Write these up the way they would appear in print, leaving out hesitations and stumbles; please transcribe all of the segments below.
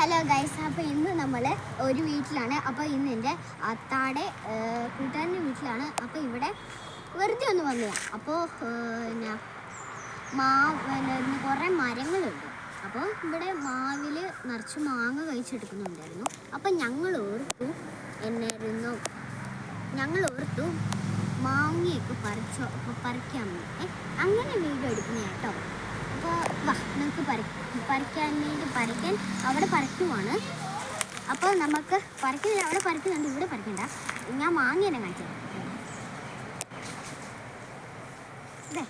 Hello guys, അപ്പോൾ ഇന്ന് നമ്മൾ ഒരു വീട്ടിലാണ്. അപ്പോൾ ഇന്ന് എൻ്റെ അത്താടെ കൂട്ടുകാരൻ്റെ വീട്ടിലാണ്. അപ്പോൾ ഇവിടെ വെറുതെ ഒന്ന് വന്നതാണ്. അപ്പോൾ കുറേ മരങ്ങളുണ്ട്. അപ്പോൾ ഇവിടെ മാവിൽ നിറച്ച് മാങ്ങ കഴിച്ചെടുക്കുന്നുണ്ടായിരുന്നു. അപ്പോൾ ഞങ്ങൾ ഓർത്തു മാങ്ങയൊക്കെ പറിക്കാൻ വേണ്ടി അങ്ങനെ വീഡിയോ എടുക്കുന്നതാണ് കേട്ടോ. അപ്പോൾ നമുക്ക് പറിക്കാൻ അവിടെ പറിക്കുവാണ്. അപ്പോൾ നമുക്ക് പറിക്കുന്നില്ല, അവിടെ പറിക്കുന്നുണ്ട്, ഇവിടെ പറിക്കണ്ട. ഞാൻ മാങ്ങ തന്നെ കാണിച്ചത്. അതെ,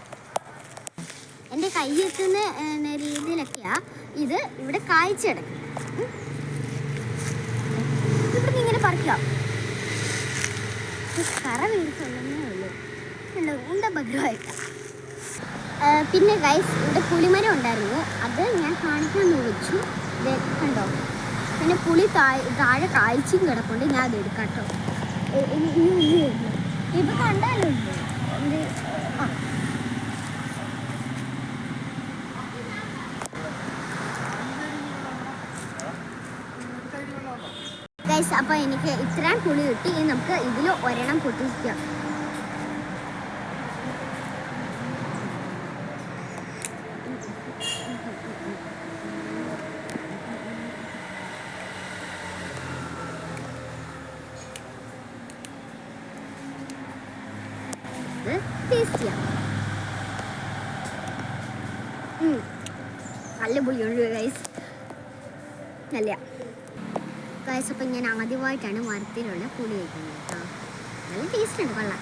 എൻ്റെ കയ്യെത്തുന്ന രീതിയിലൊക്കെയാണ് ഇത് ഇവിടെ കായ്ച്ചെടുക്കും. ഇവിടെ ഇങ്ങനെ പറിക്കാം. കറ വീഴ്ചയുള്ളതേ ഉള്ളൂ. ഉണ്ട ഭദ്രമായിട്ടാണ്. പിന്നെ ഗൈസ്, ഇവിടെ പുളിമരം ഉണ്ടായിരുന്നു. അത് ഞാൻ കാണിക്കാൻ വെച്ചു. കണ്ടോ, പിന്നെ പുളി താഴെ കായ്ച്ചും കിടപ്പുണ്ട്. ഞാൻ അത് എടുക്കാം കേട്ടോ. ഇപ്പം കണ്ടാലോ ഗൈസ്. അപ്പോൾ എനിക്ക് ഇത്രയും പുളി കിട്ടി. ഇനി നമുക്ക് ഇതിൽ ഒരെണ്ണം പൊട്ടിക്കാം. ടേസ്റ്റ് ചെയ്യാം. നല്ല പുളിയുണ്ട് ഗൈസ്, നല്ല ഗൈസ്. അപ്പം ഞാൻ ആദ്യമായിട്ടാണ് മരത്തിലുള്ള പുളി കഴിക്കുന്നത് കേട്ടോ. നല്ല ടേസ്റ്റ് ഉണ്ട്, കൊള്ളാം.